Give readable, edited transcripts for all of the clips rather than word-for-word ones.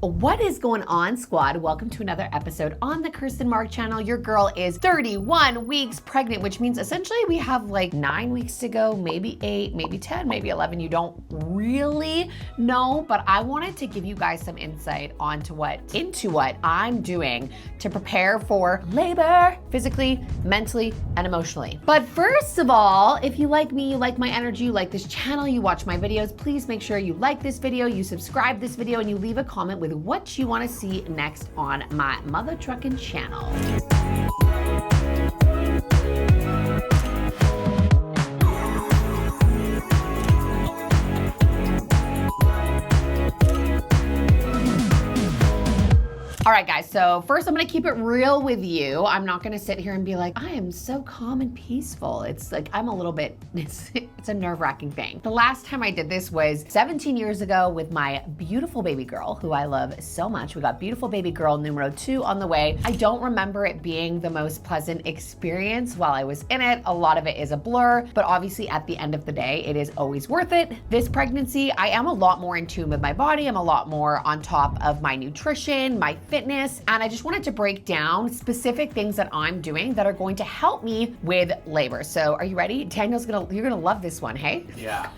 What is going on, squad? Welcome to another episode on the Kirsten Mark channel. Your girl is 31 weeks pregnant, which means essentially we have like 9 weeks to go, maybe 8, maybe 10, maybe 11. You don't really know, but I wanted to give you guys some insight into what I'm doing to prepare for labor, physically, mentally, and emotionally. But first of all, if you like me, you like my energy, you like this channel, you watch my videos, please make sure you like this video, you subscribe this video, and you leave a comment with what you want to see next on my mother trucking channel. All right, guys, so first I'm gonna keep it real with you. I'm not gonna sit here and be like, I am so calm and peaceful. It's like, I'm a little bit, it's a nerve-wracking thing. The last time I did this was 17 years ago with my beautiful baby girl, who I love so much. We got beautiful baby girl numero 2 on the way. I don't remember it being the most pleasant experience while I was in it. A lot of it is a blur, but obviously at the end of the day, it is always worth it. This pregnancy, I am a lot more in tune with my body. I'm a lot more on top of my nutrition, my fitness, and I just wanted to break down specific things that I'm doing that are going to help me with labor. So are you ready? Daniel's you're gonna love this one, hey? Yeah.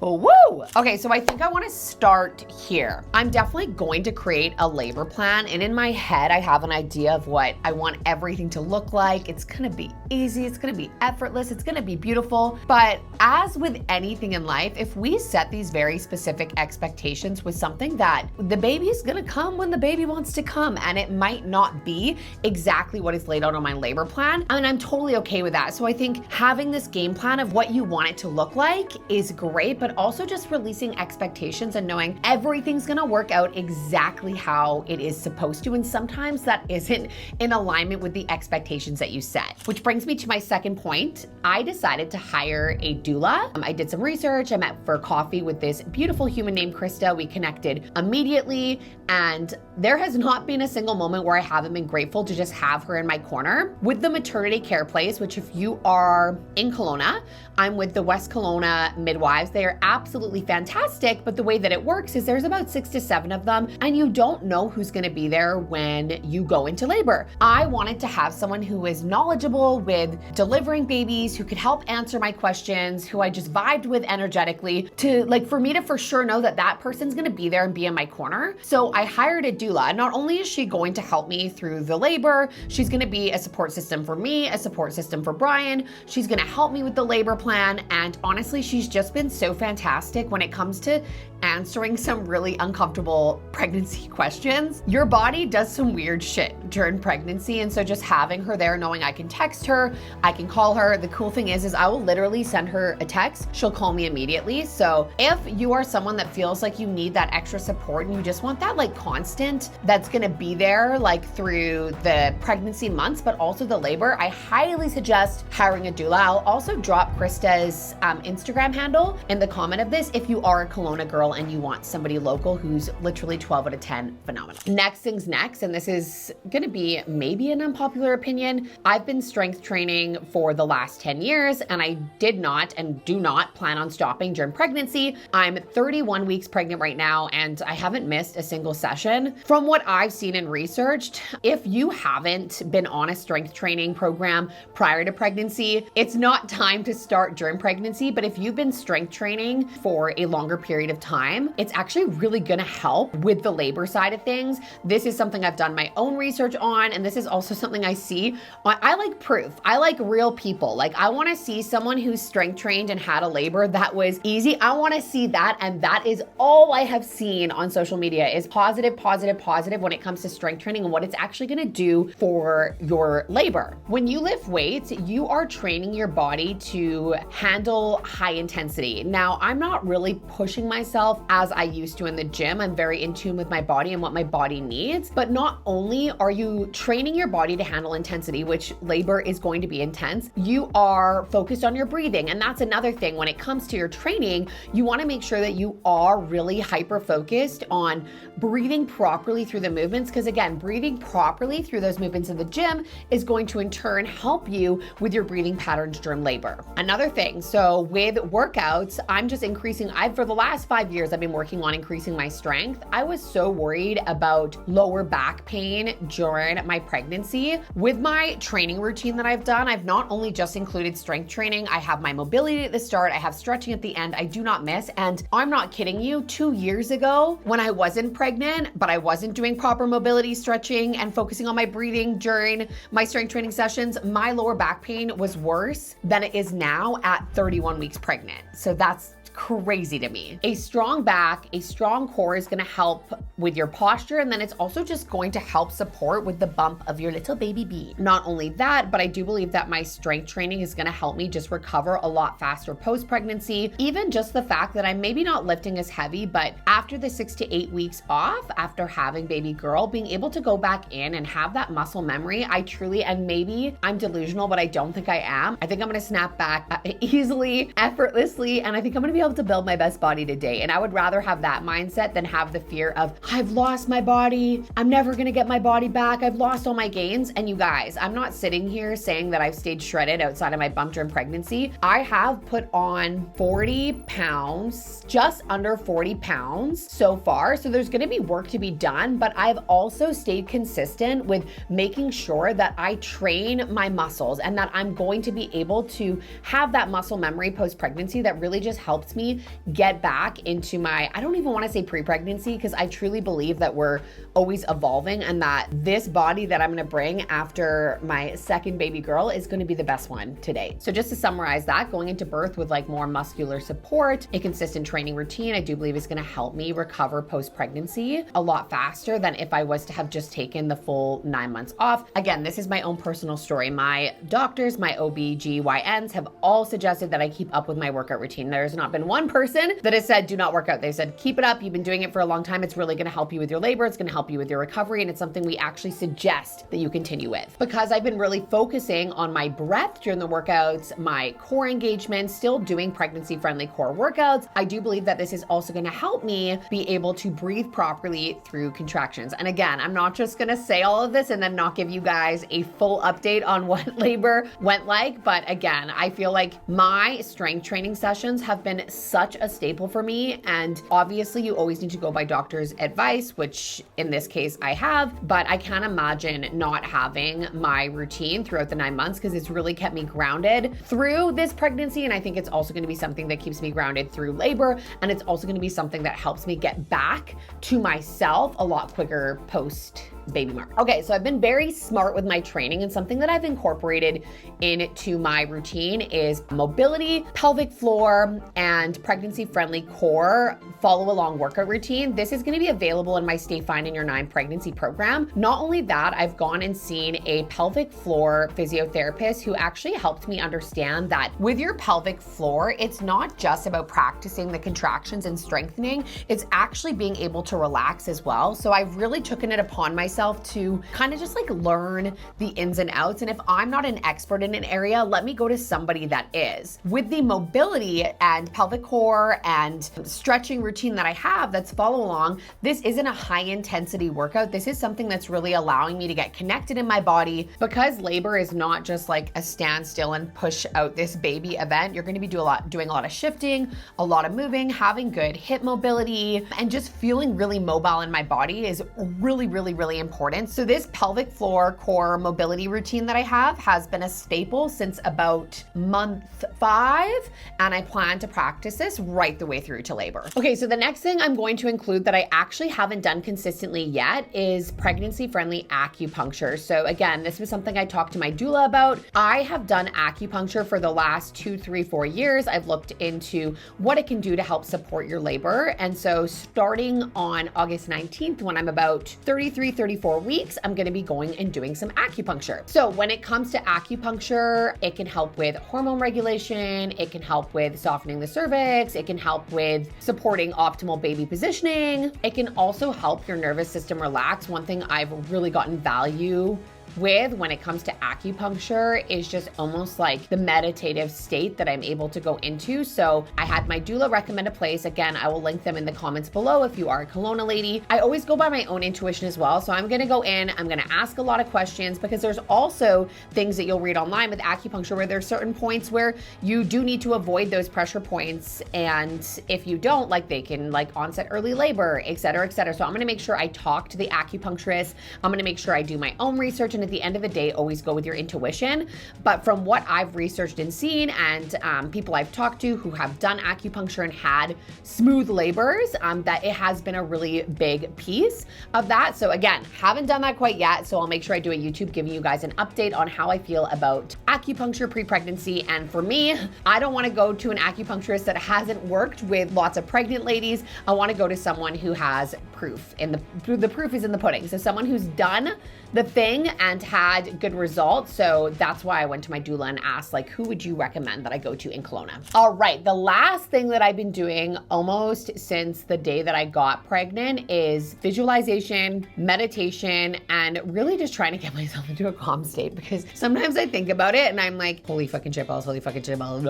Woo! Okay, so I think I want to start here. I'm definitely going to create a labor plan, and in my head, I have an idea of what I want everything to look like. It's gonna be easy, it's gonna be effortless, it's gonna be beautiful. But as with anything in life, if we set these very specific expectations with something that the baby is gonna come when the baby wants to come, and it might not be exactly what is laid out on my labor plan, and I'm totally okay with that. So I think having this game plan of what you want it to look like is great, but also just releasing expectations and knowing everything's gonna work out exactly how it is supposed to. And sometimes that isn't in alignment with the expectations that you set. Which brings me to my second point. I decided to hire a doula. I did some research. I met for coffee with this beautiful human named Krista. We connected immediately, and there has not been a single moment where I haven't been grateful to just have her in my corner. With the maternity care place, which if you are in Kelowna, I'm with the West Kelowna midwives. They are absolutely fantastic, but the way that it works is there's about 6 to 7 of them, and you don't know who's gonna be there when you go into labor. I wanted to have someone who is knowledgeable with delivering babies, who could help answer my questions, who I just vibed with energetically, to for me to for sure know that that person's gonna be there and be in my corner. So I hired a doula. Not only is she going to help me through the labor, she's gonna be a support system for me, a support system for Brian. She's gonna help me with the labor plan, and honestly, she's just been so fantastic when it comes to answering some really uncomfortable pregnancy questions. Your body does some weird shit during pregnancy, and so just having her there, knowing I can text her, I can call her. The cool thing is I will literally send her a text, she'll call me immediately. So if you are someone that feels like you need that extra support and you just want that constant that's gonna be there through the pregnancy months, but also the labor, I highly suggest hiring a doula. I'll also drop Krista's Instagram handle in the comment of this if you are a Kelowna girl and you want somebody local who's literally 12 out of 10 phenomenal. Next thing's next, and this is gonna be maybe an unpopular opinion. I've been strength training for the last 10 years, and I did not and do not plan on stopping during pregnancy. I'm 31 weeks pregnant right now, and I haven't missed a single session. From what I've seen and researched, if you haven't been on a strength training program prior to pregnancy, it's not time to start during pregnancy. But if you've been strength training for a longer period of time, it's actually really gonna help with the labor side of things. This is something I've done my own research on, and this is also something I see. I like proof. I like real people. I wanna see someone who's strength trained and had a labor that was easy. I wanna see that, and that is all I have seen on social media is positive, positive, positive when it comes to strength training and what it's actually gonna do for your labor. When you lift weights, you are training your body to handle high intensity. Now, I'm not really pushing myself as I used to in the gym. I'm very in tune with my body and what my body needs. But not only are you training your body to handle intensity, which labor is going to be intense, you are focused on your breathing. And that's another thing. When it comes to your training, you want to make sure that you are really hyper focused on breathing properly through the movements. Because again, breathing properly through those movements in the gym is going to in turn help you with your breathing patterns during labor. Another thing, so with workouts, I'm just increasing. For the last 5 years, I've been working on increasing my strength. I was so worried about lower back pain during my pregnancy. With my training routine that I've done, I've not only just included strength training, I have my mobility at the start, I have stretching at the end, I do not miss. And I'm not kidding you, 2 years ago when I wasn't pregnant, but I wasn't doing proper mobility stretching and focusing on my breathing during my strength training sessions, my lower back pain was worse than it is now at 31 weeks pregnant. So that's crazy to me. A strong back, a strong core is going to help with your posture, and then it's also just going to help support with the bump of your little baby bee. Not only that, but I do believe that my strength training is going to help me just recover a lot faster post-pregnancy. Even just the fact that I'm maybe not lifting as heavy, but after the 6 to 8 weeks off, after having baby girl, being able to go back in and have that muscle memory, I truly, and maybe I'm delusional, but I don't think I am. I think I'm going to snap back easily, effortlessly, and I think I'm going to be able to build my best body today. And I would rather have that mindset than have the fear of, I've lost my body, I'm never gonna get my body back, I've lost all my gains. And you guys, I'm not sitting here saying that I've stayed shredded outside of my bump during pregnancy. I have put on 40 pounds, just under 40 pounds so far. So there's gonna be work to be done, but I've also stayed consistent with making sure that I train my muscles and that I'm going to be able to have that muscle memory post-pregnancy that really just helps me get back into my, I don't even want to say pre-pregnancy, because I truly believe that we're always evolving and that this body that I'm going to bring after my second baby girl is going to be the best one today. So just to summarize that, going into birth with like more muscular support, a consistent training routine, I do believe is going to help me recover post-pregnancy a lot faster than if I was to have just taken the full 9 months off. Again, this is my own personal story. My doctors, my OB/GYNs have all suggested that I keep up with my workout routine. There's not been one person that has said, do not work out. They said, keep it up. You've been doing it for a long time. It's really going to help you with your labor. It's going to help you with your recovery. And it's something we actually suggest that you continue with. Because I've been really focusing on my breath during the workouts, my core engagement, still doing pregnancy-friendly core workouts. I do believe that this is also going to help me be able to breathe properly through contractions. And again, I'm not just going to say all of this and then not give you guys a full update on what labor went like. But again, I feel like my strength training sessions have been such a staple for me. And obviously you always need to go by doctor's advice, which in this case I have, but I can't imagine not having my routine throughout the 9 months because it's really kept me grounded through this pregnancy. And I think it's also going to be something that keeps me grounded through labor. And it's also going to be something that helps me get back to myself a lot quicker post baby mark. Okay, so I've been very smart with my training, and something that I've incorporated into my routine is mobility, pelvic floor, and pregnancy-friendly core follow-along workout routine. This is gonna be available in my Stay Fine in Your 9 pregnancy program. Not only that, I've gone and seen a pelvic floor physiotherapist who actually helped me understand that with your pelvic floor, it's not just about practicing the contractions and strengthening, it's actually being able to relax as well. So I've really taken it upon myself to kind of just like learn the ins and outs. And if I'm not an expert in an area, let me go to somebody that is. With the mobility and pelvic core and stretching routine that I have that's follow along, this isn't a high intensity workout. This is something that's really allowing me to get connected in my body, because labor is not just like a stand still and push out this baby event. You're going to be doing a lot of shifting, a lot of moving, having good hip mobility, and just feeling really mobile in my body is really, really, really important. So this pelvic floor core mobility routine that I have has been a staple since about month 5, and I plan to practice this right the way through to labor. Okay, so the next thing I'm going to include that I actually haven't done consistently yet is pregnancy-friendly acupuncture. So again, this was something I talked to my doula about. I have done acupuncture for the last 2, 3, 4 years. I've looked into what it can do to help support your labor. And so starting on August 19th, when I'm about 33, 34 weeks, I'm gonna be going and doing some acupuncture. So when it comes to acupuncture, it can help with hormone regulation, it can help with softening the cervix, it can help with supporting optimal baby positioning. It can also help your nervous system relax. One thing I've really gotten value with when it comes to acupuncture is just almost like the meditative state that I'm able to go into. So I had my doula recommend a place. Again, I will link them in the comments below if you are a Kelowna lady. I always go by my own intuition as well. So I'm gonna go in, I'm gonna ask a lot of questions, because there's also things that you'll read online with acupuncture where there's certain points where you do need to avoid those pressure points. And if you don't, like, they can like onset early labor, et cetera, et cetera. So I'm gonna make sure I talk to the acupuncturist. I'm gonna make sure I do my own research. And at the end of the day, always go with your intuition. But from what I've researched and seen, and people I've talked to who have done acupuncture and had smooth labors, that it has been a really big piece of that. So again, haven't done that quite yet. So I'll make sure I do a YouTube giving you guys an update on how I feel about acupuncture pre-pregnancy. And for me, I don't want to go to an acupuncturist that hasn't worked with lots of pregnant ladies. I want to go to someone who has proof, and the proof is in the pudding. So someone who's done the thing and had good results. So that's why I went to my doula and asked, like, who would you recommend that I go to in Kelowna? All right, the last thing that I've been doing almost since the day that I got pregnant is visualization, meditation, and really just trying to get myself into a calm state, because sometimes I think about it and I'm like, holy fucking shitballs, holy fucking shitballs.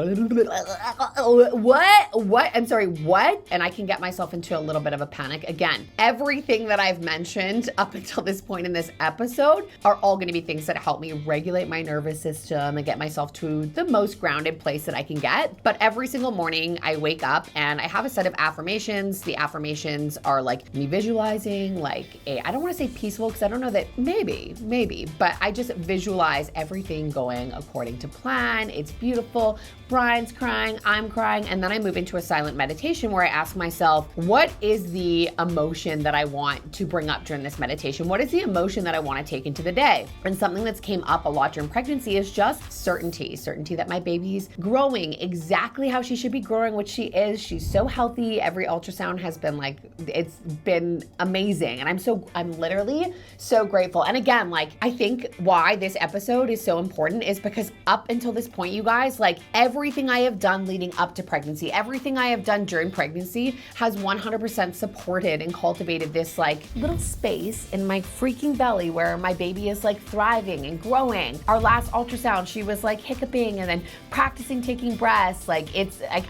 What? I'm sorry, what? And I can get myself into a little bit of a panic. Again, everything that I've mentioned up until this point in this episode are all going to be things that help me regulate my nervous system and get myself to the most grounded place that I can get. But every single morning I wake up and I have a set of affirmations. The affirmations are like me visualizing like I don't want to say peaceful, because I don't know that maybe, but I just visualize everything going according to plan. It's beautiful. Brian's crying, I'm crying. And then I move into a silent meditation where I ask myself, what is the emotion that I want to bring up during this meditation? What is the emotion that I want to take into the day? And something that's came up a lot during pregnancy is just certainty that my baby's growing exactly how she should be growing, which she is. She's so healthy. Every ultrasound has been like, it's been amazing. And I'm literally so grateful. And again, like, I think why this episode is so important is because up until this point, you guys, like, everything I have done leading up to pregnancy, everything I have done during pregnancy has 100% supported and cultivated this like little space in my freaking belly where my baby is like thriving and growing. Our last ultrasound, she was like hiccuping and then practicing taking breaths. Like, it's like,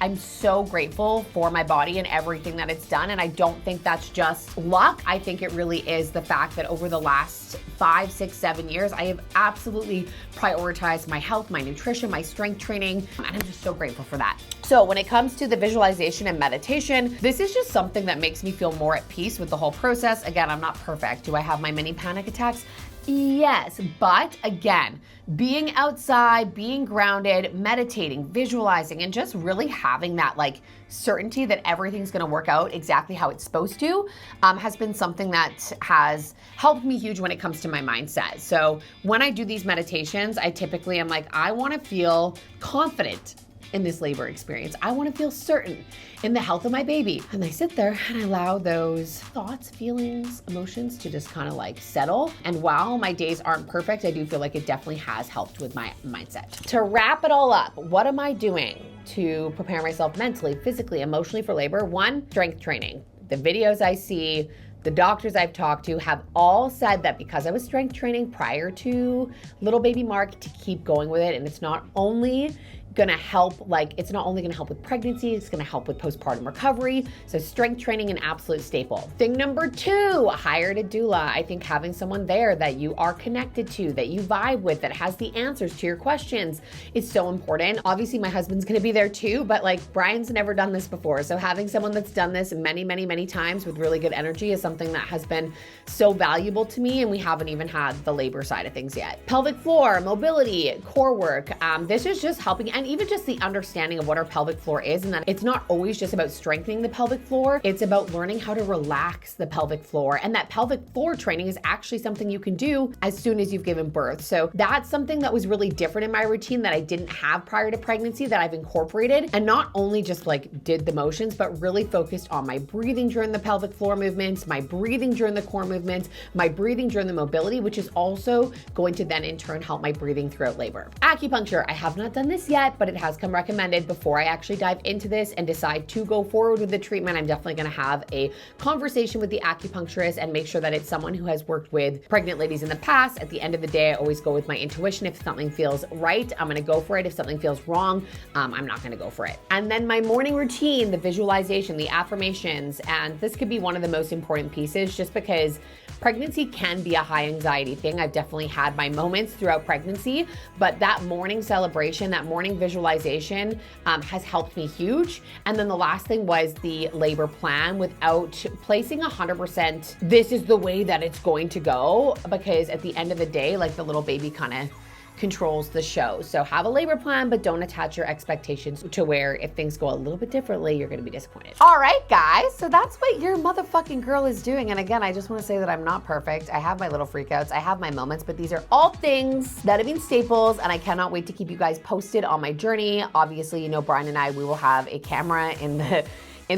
I'm so grateful for my body and everything that it's done. And I don't think that's just luck. I think it really is the fact that over the last 5, 6, 7 years, I have absolutely prioritized my health, my nutrition, my strength training, and I'm just so grateful for that. So when it comes to the visualization and meditation, this is just something that makes me feel more at peace with the whole process. Again, I'm not perfect. Do I have my mini panic attacks? Yes, but again, being outside, being grounded, meditating, visualizing, and just really having that like certainty that everything's gonna work out exactly how it's supposed to has been something that has helped me huge when it comes to my mindset. So when I do these meditations, I typically am like, I wanna feel confident in this labor experience. I want to feel certain in the health of my baby. And I sit there and I allow those thoughts, feelings, emotions to just kind of like settle. And while my days aren't perfect, I do feel like it definitely has helped with my mindset. To wrap it all up, what am I doing to prepare myself mentally, physically, emotionally for labor? 1, strength training. The videos I see, the doctors I've talked to have all said that because I was strength training prior to little baby Mark, to keep going with it. And it's not only gonna help, like, it's not only gonna help with pregnancy, it's gonna help with postpartum recovery. So strength training, an absolute staple. Thing number 2, hired a doula. I think having someone there that you are connected to, that you vibe with, that has the answers to your questions is so important. Obviously my husband's gonna be there too, but like Brian's never done this before. So having someone that's done this many, many, many times with really good energy is something that has been so valuable to me. And we haven't even had the labor side of things yet. Pelvic floor, mobility, core work. This is just helping, and even just the understanding of what our pelvic floor is, and that it's not always just about strengthening the pelvic floor, it's about learning how to relax the pelvic floor. And that pelvic floor training is actually something you can do as soon as you've given birth. So that's something that was really different in my routine that I didn't have prior to pregnancy, that I've incorporated, and not only just like did the motions, but really focused on my breathing during the pelvic floor movements, my breathing during the core movements, my breathing during the mobility, which is also going to then in turn help my breathing throughout labor. Acupuncture, I have not done this yet, yet, but it has come recommended. Before I actually dive into this and decide to go forward with the treatment, I'm definitely gonna have a conversation with the acupuncturist and make sure that it's someone who has worked with pregnant ladies in the past. At the end of the day, I always go with my intuition. If something feels right, I'm gonna go for it. If something feels wrong, I'm not gonna go for it. And then my morning routine, the visualization, the affirmations, and this could be one of the most important pieces just because pregnancy can be a high anxiety thing. I've definitely had my moments throughout pregnancy, but that morning celebration, that morning visualization has helped me huge. And then the last thing was the labor plan without placing 100%, this is the way that it's going to go, because at the end of the day, like the little baby kind of controls the show. So have a labor plan, but don't attach your expectations to where if things go a little bit differently, you're gonna be disappointed. All right, guys, so that's what your motherfucking girl is doing. And again, I just wanna say that I'm not perfect. I have my little freakouts, I have my moments, but these are all things that have been staples, and I cannot wait to keep you guys posted on my journey. Obviously, you know, Brian and I, we will have a camera in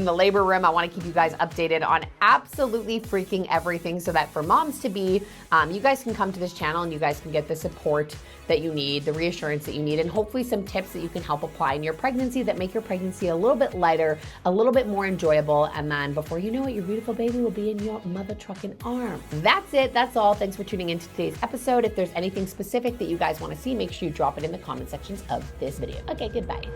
the labor room. I want to keep you guys updated on absolutely freaking everything so that for moms to be, you guys can come to this channel and you guys can get the support that you need, the reassurance that you need, and hopefully some tips that you can help apply in your pregnancy that make your pregnancy a little bit lighter, a little bit more enjoyable, and then before you know it, your beautiful baby will be in your mother trucking arm. That's it. That's all. Thanks for tuning into today's episode. If there's anything specific that you guys want to see, make sure you drop it in the comment sections of this video. Okay, goodbye.